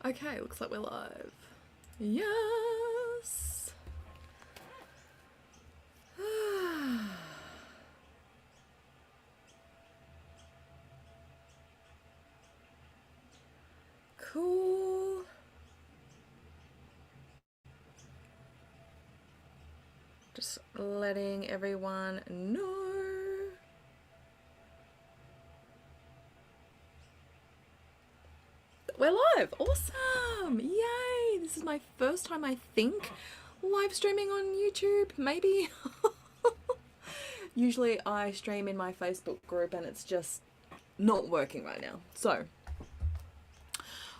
Okay, looks like we're live. Yes. Cool. Just letting everyone know. We're live. Awesome. Yay. This is my first time, I think, live streaming on YouTube. Maybe. Usually I stream in my Facebook group and it's just not working right now. So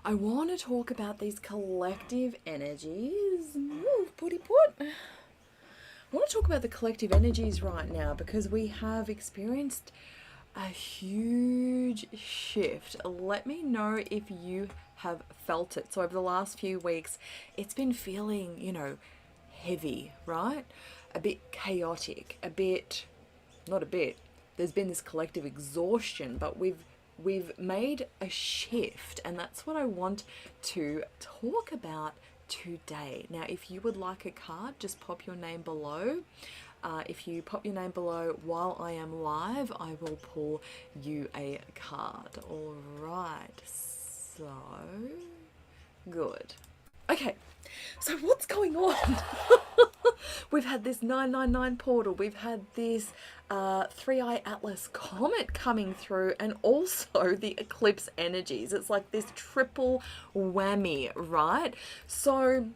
I want to talk about these collective energies. Ooh, putty put. I want to talk about the collective energies right now because we have experienced a huge shift. Let me know if you have felt it. So over the last few weeks, it's been feeling, heavy, right? A bit chaotic, not a bit. There's been this collective exhaustion, but we've made a shift, and that's what I want to talk about today. Now, if you would like a card, just pop your name below. If you pop your name below while I am live, I will pull you a card. All right, so good. Okay, so what's going on? We've had this 999 portal, we've had this 3-eye Atlas Comet coming through, and also the Eclipse energies. It's like this triple whammy, right? So,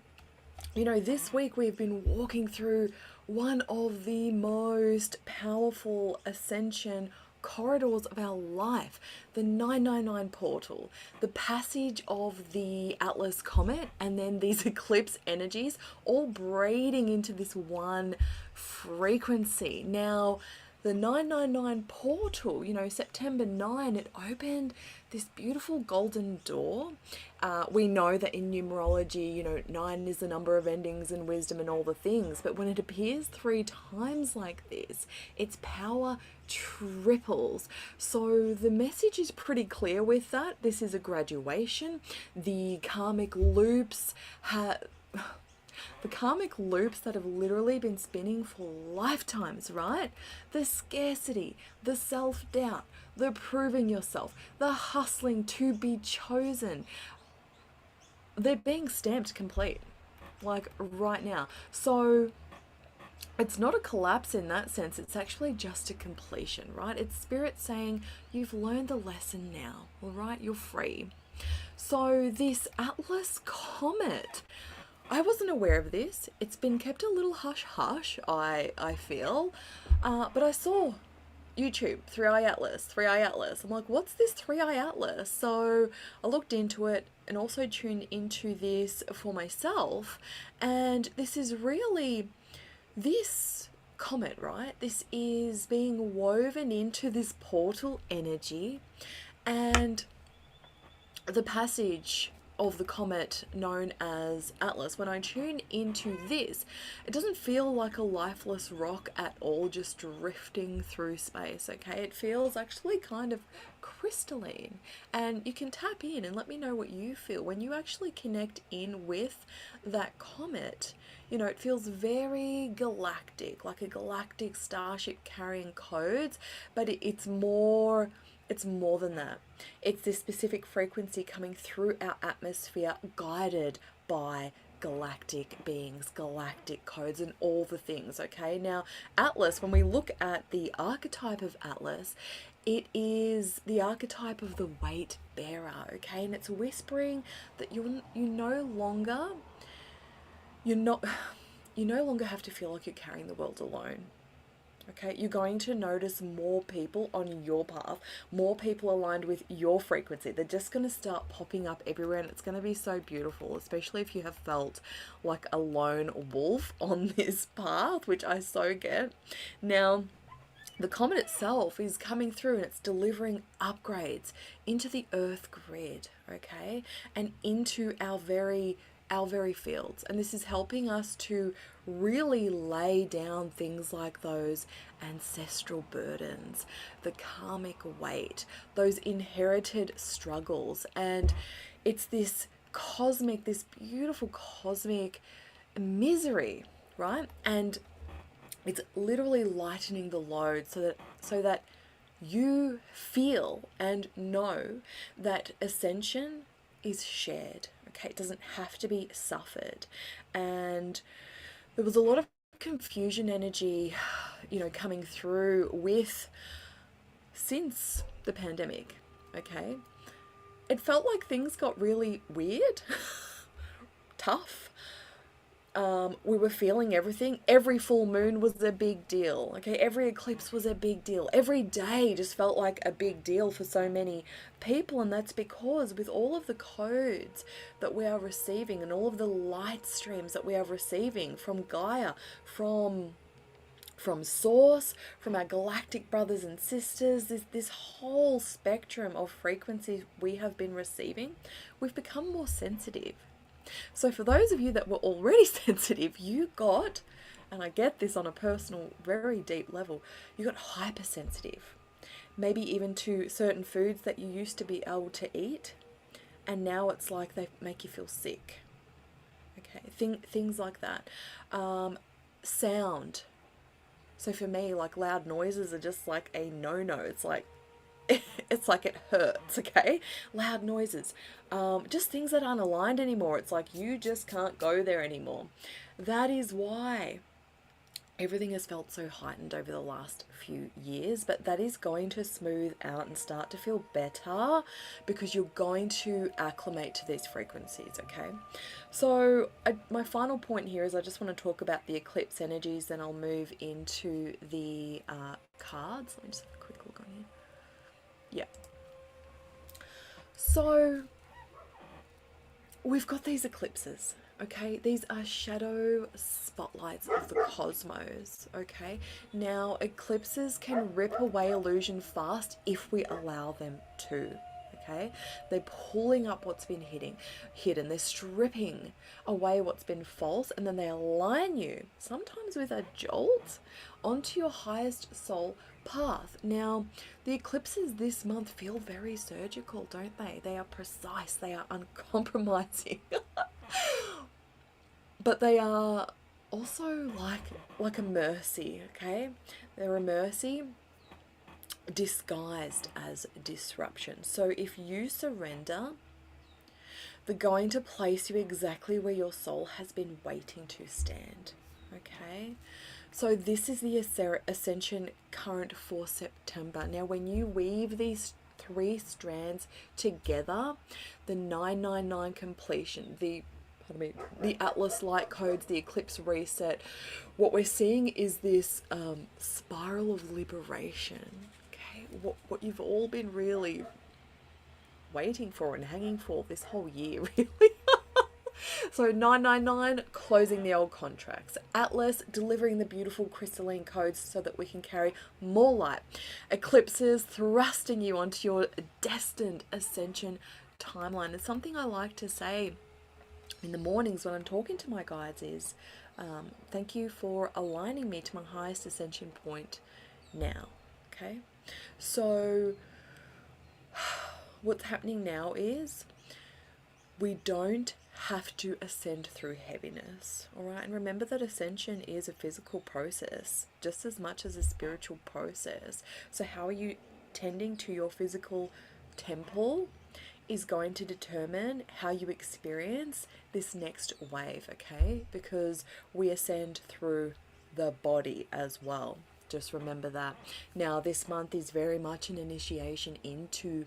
this week we've been walking through one of the most powerful ascension corridors of our life, the 999 portal, the passage of the Atlas Comet, and then these eclipse energies all braiding into this one frequency. Now, the 999 portal, September 9, it opened this beautiful golden door. We know that in numerology, 9 is the number of endings and wisdom and all the things, but when it appears 3 times like this, its power triples. So the message is pretty clear with that. This is a graduation. The karmic loops that have literally been spinning for lifetimes, right? The scarcity, the self-doubt, the proving yourself, the hustling to be chosen, they're being stamped complete, like right now. So it's not a collapse in that sense, it's actually just a completion, right? It's spirit saying, you've learned the lesson now, all right? You're free. So this Atlas Comet, I wasn't aware of this. It's been kept a little hush-hush, I feel. But I saw YouTube, 3-eye Atlas. I'm like, what's this 3-eye Atlas? So I looked into it and also tuned into this for myself. And this is really, this comet, right? This is being woven into this portal energy. And the passage of the comet known as Atlas, when I tune into this, it doesn't feel like a lifeless rock at all, just drifting through space, okay? It feels actually kind of crystalline, and you can tap in and let me know what you feel when you actually connect in with that comet. It feels very galactic, like a galactic starship carrying codes, but it's more than that. It's this specific frequency coming through our atmosphere, guided by galactic beings, galactic codes, and all the things, okay? Now, Atlas, when we look at the archetype of Atlas, it is the archetype of the weight bearer, okay? And it's whispering that you no longer have to feel like you're carrying the world alone. Okay, you're going to notice more people on your path, more people aligned with your frequency. They're just going to start popping up everywhere, and it's going to be so beautiful, especially if you have felt like a lone wolf on this path, which I so get. Now, the comet itself is coming through and it's delivering upgrades into the earth grid, okay, and into our very fields. And this is helping us to really lay down things like those ancestral burdens, the karmic weight, those inherited struggles. And it's this cosmic, this beautiful cosmic misery, right? And it's literally lightening the load so that you feel and know that ascension is shared. Okay, it doesn't have to be suffered. And there was a lot of confusion energy, coming through with since the pandemic. Okay, it felt like things got really weird, tough. We were feeling everything. Every full moon was a big deal. Okay, every eclipse was a big deal. Every day just felt like a big deal for so many people, and that's because with all of the codes that we are receiving and all of the light streams that we are receiving from Gaia, from Source, from our galactic brothers and sisters, this whole spectrum of frequencies we have been receiving, we've become more sensitive. So for those of you that were already sensitive, you got, and I get this on a personal, very deep level, you got hypersensitive. Maybe even to certain foods that you used to be able to eat, and now it's like they make you feel sick. Okay, things like that. Sound. So for me, like loud noises are just like a no-no. It's like it hurts, okay? Loud noises. Just things that aren't aligned anymore. It's like you just can't go there anymore. That is why everything has felt so heightened over the last few years, but that is going to smooth out and start to feel better because you're going to acclimate to these frequencies, okay? So my final point here is I just want to talk about the eclipse energies, then I'll move into the cards. Let me just have a quick look on here. Yeah. So we've got these eclipses, okay? These are shadow spotlights of the cosmos, okay? Now, eclipses can rip away illusion fast if we allow them to, okay? They're pulling up what's been hidden. They're stripping away what's been false, and then they align you, sometimes with a jolt, onto your highest soul path. Now, the eclipses this month feel very surgical, don't they? They are precise, they are uncompromising. But they are also like a mercy, okay? They're a mercy disguised as disruption. So if you surrender, they're going to place you exactly where your soul has been waiting to stand, okay? So this is the Ascension current for September. Now, when you weave these 3 strands together, the 999 completion, the Atlas light codes, the eclipse reset, what we're seeing is this spiral of liberation. Okay, what you've all been really waiting for and hanging for this whole year, really. So 999, closing the old contracts. Atlas, delivering the beautiful crystalline codes so that we can carry more light. Eclipses, thrusting you onto your destined ascension timeline. And something I like to say in the mornings when I'm talking to my guides is, thank you for aligning me to my highest ascension point now. Okay? So what's happening now is we don't have to ascend through heaviness, all right? And remember that ascension is a physical process just as much as a spiritual process. So how are you tending to your physical temple is going to determine how you experience this next wave, okay? Because we ascend through the body as well. Just remember that. Now, this month is very much an initiation into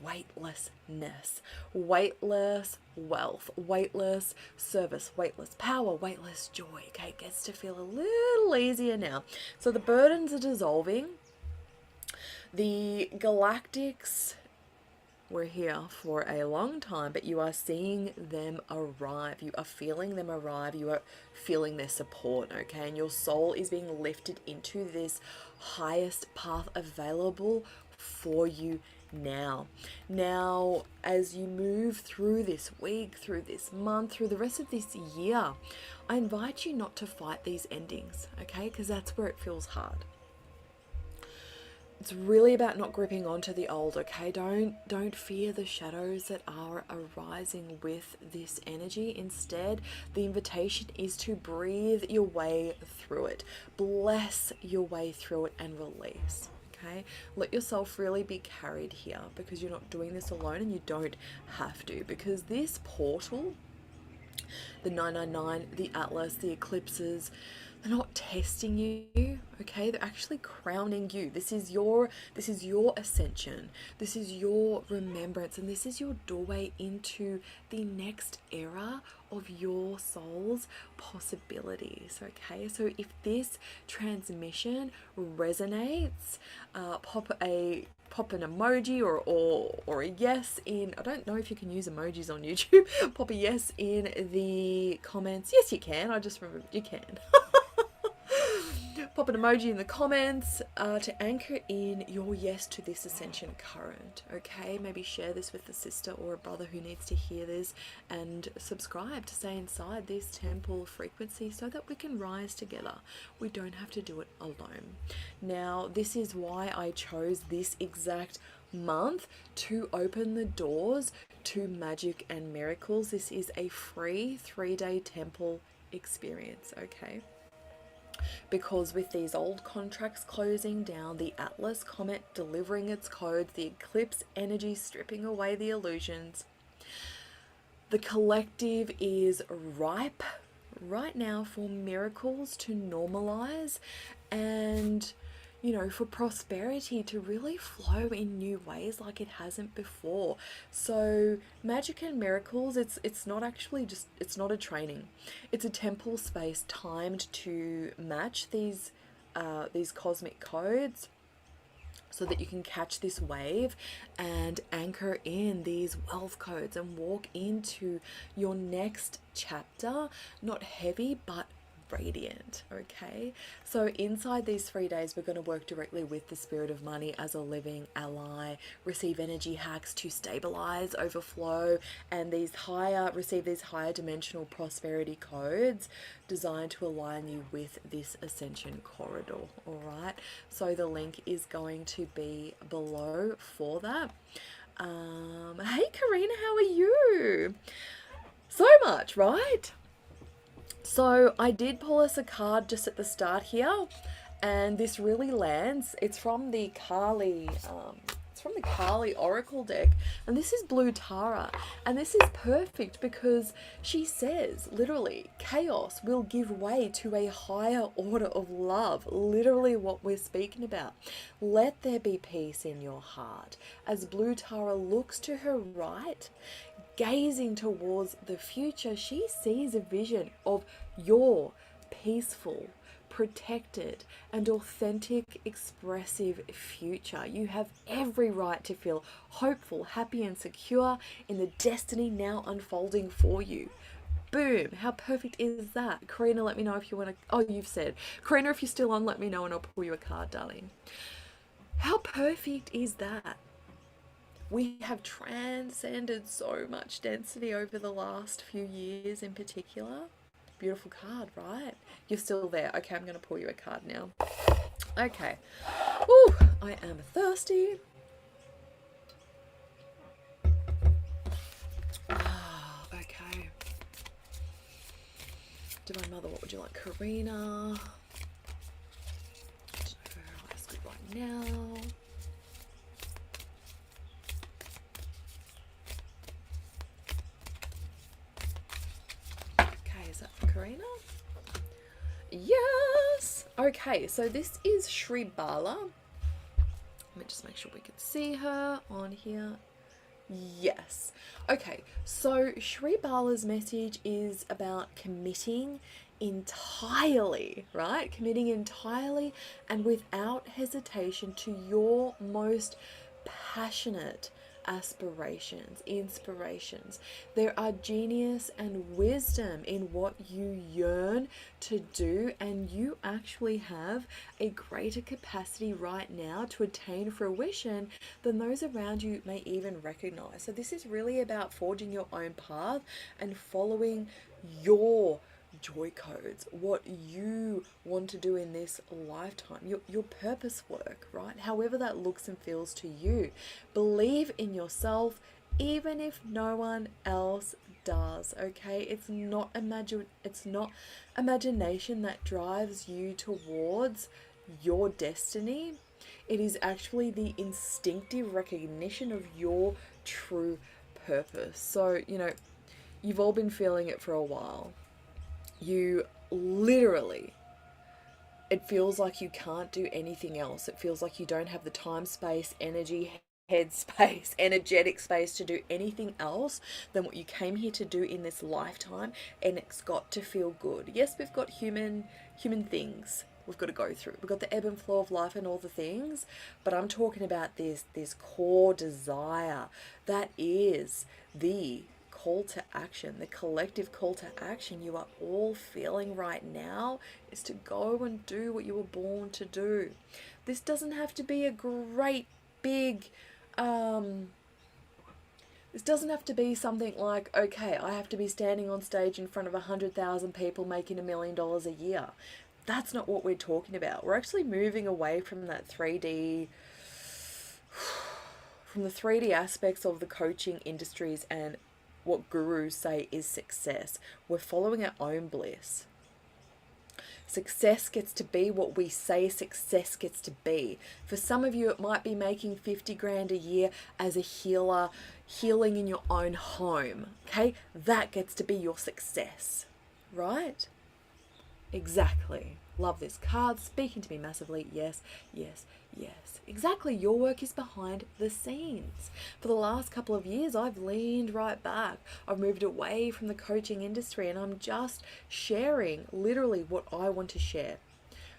weightlessness, weightless wealth, weightless service, weightless power, weightless joy. Okay, it gets to feel a little easier now. So the burdens are dissolving. The galactics were here for a long time, but you are seeing them arrive. You are feeling them arrive. You are feeling their support, okay? And your soul is being lifted into this highest path available for you now. Now, as you move through this week, through this month, through the rest of this year, I invite you not to fight these endings, okay? Because that's where it feels hard. It's really about not gripping onto the old, okay? Don't fear the shadows that are arising with this energy. Instead, the invitation is to breathe your way through it. Bless your way through it and release. Okay? Let yourself really be carried here, because you're not doing this alone, and you don't have to, because this portal, the 999, the Atlas, the eclipses, they're not testing you, okay? They're actually crowning you. This is your ascension. This is your remembrance, and this is your doorway into the next era of your soul's possibilities, okay? So if this transmission resonates, pop an emoji or a yes in, I don't know if you can use emojis on YouTube. Pop a yes in the comments. Yes, you can. I just remembered you can. Pop an emoji in the comments to anchor in your yes to this ascension current, okay? Maybe share this with a sister or a brother who needs to hear this, and subscribe to stay inside this temple frequency so that we can rise together. We don't have to do it alone. Now, this is why I chose this exact month to open the doors to magic and miracles. This is a free 3-day temple experience, okay? Because with these old contracts closing down, the Atlas Comet delivering its codes, the Eclipse energy stripping away the illusions, the collective is ripe right now for miracles to normalize, and for prosperity to really flow in new ways like it hasn't before. So magic and miracles, it's not actually just, it's not a training. It's a temple space timed to match these cosmic codes, so that you can catch this wave and anchor in these wealth codes and walk into your next chapter, not heavy, but radiant, okay? So inside these 3 days, we're going to work directly with the spirit of money as a living ally, receive energy hacks to stabilize, overflow, and receive these higher dimensional prosperity codes designed to align you with this ascension corridor, all right? So the link is going to be below for that. Hey Karina, how are you? So much, right? So I did pull us a card just at the start here, and this really lands. It's from the Kali Oracle deck, and this is Blue Tara, and this is perfect because she says literally chaos will give way to a higher order of love. Literally what we're speaking about. Let there be peace in your heart. As Blue Tara looks to her right, gazing towards the future, she sees a vision of your peaceful, protected, and authentic, expressive future. You have every right to feel hopeful, happy, and secure in the destiny now unfolding for you. Boom! How perfect is that? Karina, let me know if you want to... Oh, you've said. Karina, if you're still on, let me know and I'll pull you a card, darling. How perfect is that? We have transcended so much density over the last few years in particular. Beautiful card, right? You're still there. Okay, I'm going to pull you a card now. Okay. Ooh, I am thirsty. Okay. Divine Mother, what would you like? Karina. Let's go right now. Is that for Karina? Yes! Okay, so this is Shri Bala. Let me just make sure we can see her on here. Yes. Okay, so Shri Bala's message is about committing entirely, right? Committing entirely and without hesitation to your most passionate aspirations, inspirations. There are genius and wisdom in what you yearn to do, and you actually have a greater capacity right now to attain fruition than those around you may even recognize. So this is really about forging your own path and following your joy codes, what you want to do in this lifetime, your purpose work, right? However that looks and feels to you. Believe in yourself, even if no one else does, okay? It's not imagination that drives you towards your destiny. It is actually the instinctive recognition of your true purpose. So, you've all been feeling it for a while. You literally, it feels like you can't do anything else. It feels like you don't have the time, space, energy, head space, energetic space to do anything else than what you came here to do in this lifetime, and it's got to feel good. Yes, we've got human things we've got to go through. We've got the ebb and flow of life and all the things, but I'm talking about this core desire that is the call to action, the collective call to action you are all feeling right now is to go and do what you were born to do. This doesn't have to be a great big this doesn't have to be something like, okay, I have to be standing on stage in front of 100,000 people making $1 million a year. That's not what we're talking about. We're actually moving away from that 3D, from the 3D aspects of the coaching industries and what gurus say is success. We're following our own bliss. Success gets to be what we say success gets to be. For some of you, it might be making 50 grand a year as a healer, healing in your own home. Okay? That gets to be your success, right? Exactly. Love this card. Speaking to me massively. Yes, yes, yes. Exactly. Your work is behind the scenes. For the last couple of years, I've leaned right back. I've moved away from the coaching industry and I'm just sharing literally what I want to share.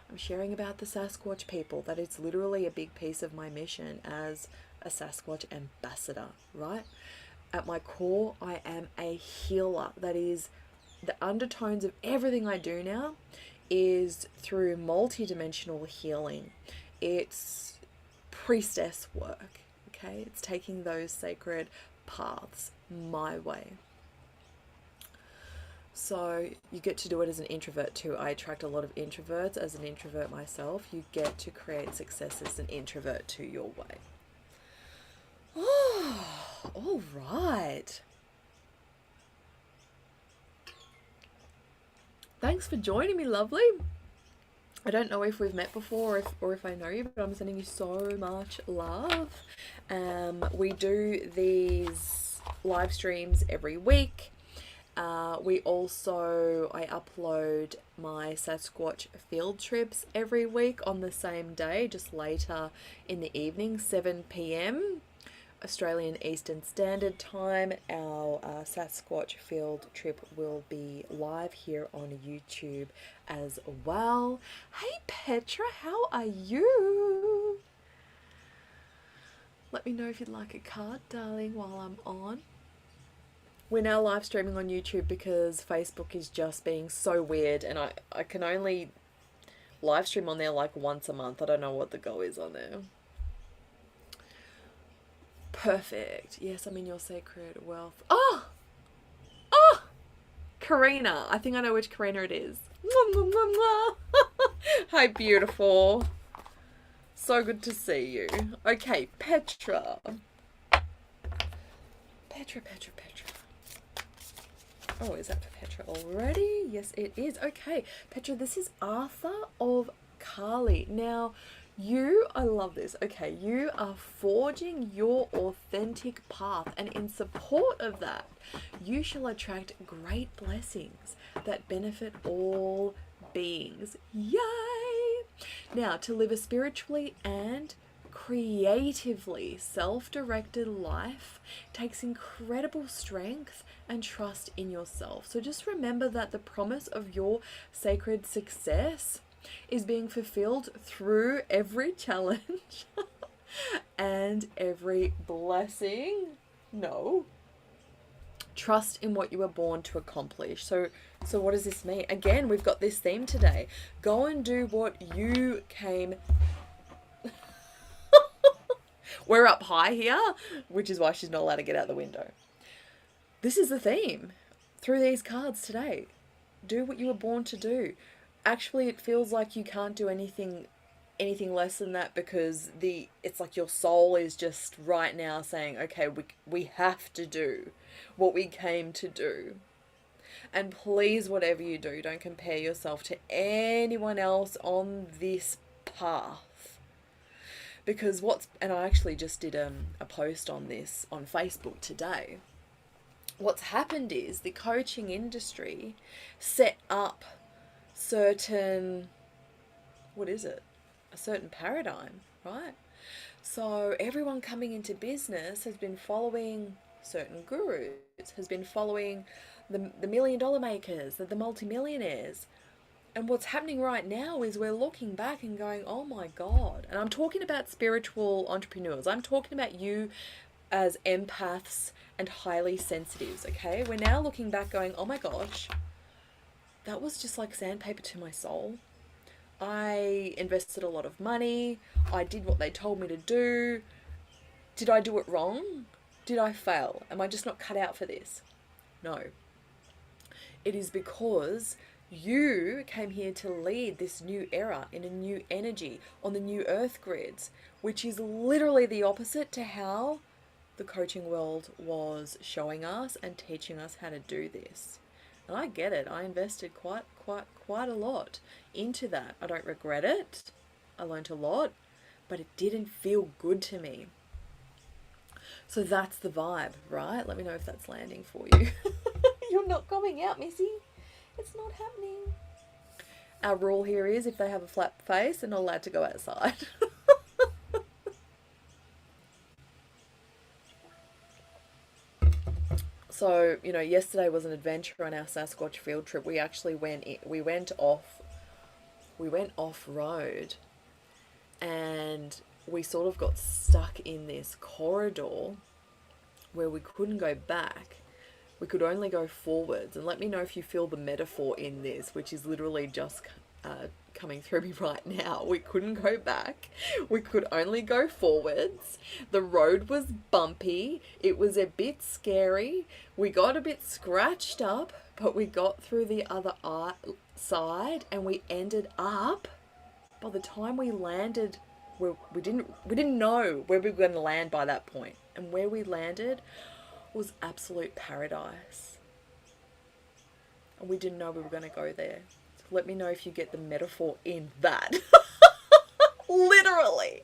I'm sharing about the Sasquatch people. That is literally a big piece of my mission as a Sasquatch ambassador, right? At my core, I am a healer. That is the undertones of everything I do now is through multi-dimensional healing. It's priestess work, okay? It's taking those sacred paths my way. So you get to do it as an introvert too. I attract a lot of introverts. As an introvert myself, you get to create success as an introvert to your way. Oh, all right. Thanks for joining me, lovely. I don't know if we've met before or if I know you, but I'm sending you so much love. We do these live streams every week. I upload my Sasquatch field trips every week on the same day, just later in the evening, 7 p.m. Australian Eastern Standard Time. Our Sasquatch field trip will be live here on YouTube as well. Hey Petra, how are you? Let me know if you'd like a card, darling, while I'm on. We're now live streaming on YouTube because Facebook is just being so weird and I can only live stream on there like once a month. I don't know what the go is on there. Perfect. Yes, I'm in your sacred wealth. Oh! Oh! Karina. I think I know which Karina it is. Hi, beautiful. So good to see you. Okay, Petra. Petra. Oh, is that for Petra already? Yes, it is. Okay, Petra, this is Arthur of Kali. Now, I love this. Okay, you are forging your authentic path, and in support of that, you shall attract great blessings that benefit all beings. Yay! Now, to live a spiritually and creatively self-directed life takes incredible strength and trust in yourself. So just remember that the promise of your sacred success is being fulfilled through every challenge and every blessing. No. Trust in what you were born to accomplish. So what does this mean? Again, we've got this theme today. Go and do what you came... We're up high here, which is why she's not allowed to get out the window. This is the theme through these cards today. Do what you were born to do. Actually, it feels like you can't do anything less than that, because it's like your soul is just right now saying, okay, we have to do what we came to do. And please, whatever you do, don't compare yourself to anyone else on this path. Because and I actually just did a post on this on Facebook today. What's happened is the coaching industry set up certain, a certain paradigm, right? So everyone coming into business has been following certain gurus, has been following the $1 million makers, the multimillionaires. And what's happening right now is we're looking back and going, oh my God. And I'm talking about spiritual entrepreneurs. I'm talking about you as empaths and highly sensitives, okay? We're now looking back going, oh my gosh, that was just like sandpaper to my soul. I invested a lot of money. I did what they told me to do. Did I do it wrong? Did I fail? Am I just not cut out for this? No. It is because you came here to lead this new era in a new energy on the new earth grids, which is literally the opposite to how the coaching world was showing us and teaching us how to do this. And I get it. I invested quite a lot into that. I don't regret it. I learned a lot, but it didn't feel good to me. So that's the vibe, right? Let me know if that's landing for you. You're not coming out, Missy. It's not happening. Our rule here is if they have a flat face, they're not allowed to go outside. So, yesterday was an adventure on our Sasquatch field trip. We actually went off-road, and we sort of got stuck in this corridor where we couldn't go back. We could only go forwards. And let me know if you feel the metaphor in this, which is literally just coming through me right now. We couldn't go back. We could only go forwards. The road was bumpy. It was a bit scary. We got a bit scratched up, but we got through the other side, and we ended up, by the time we landed, we didn't know where we were going to land by that point. And where we landed was absolute paradise. And we didn't know we were going to go there. So let me know if you get the metaphor in that. Literally.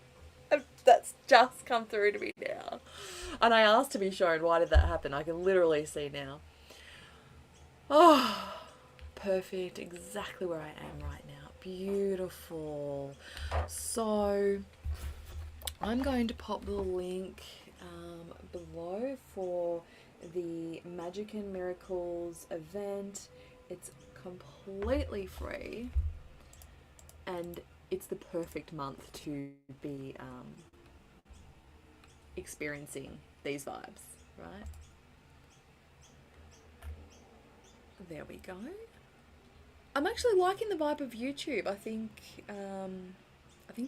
That's just come through to me now. And I asked to be shown, why did that happen? I can literally see now. Oh, perfect. Exactly where I am right now. Beautiful. So I'm going to pop the link below for the Magic and Miracles event. It's completely free, and it's the perfect month to be experiencing these vibes, right? There we go. I'm actually liking the vibe of YouTube. I think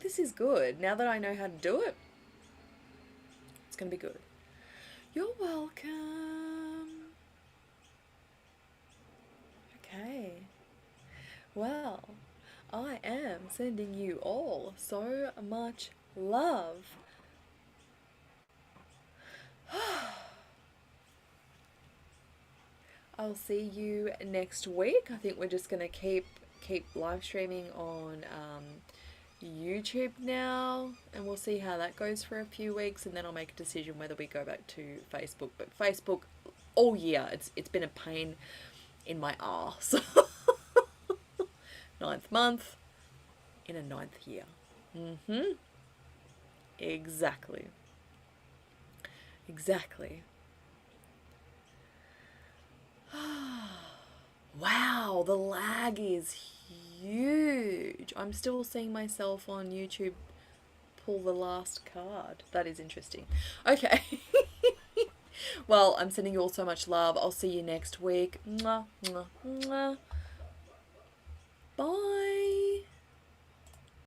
this is good. Now that I know how to do it, it's going to be good. You're welcome. Okay. Well, I am sending you all so much love. I'll see you next week. I think we're just going to keep live streaming on YouTube now, and we'll see how that goes for a few weeks, and then I'll make a decision whether we go back to Facebook. But Facebook all year, it's been a pain in my arse. 9th month in a 9th year. Exactly. Wow, the lag is huge. I'm still seeing myself on YouTube pull the last card. That is interesting. Okay. Well, I'm sending you all so much love. I'll see you next week. Mwah, mwah, mwah. Bye.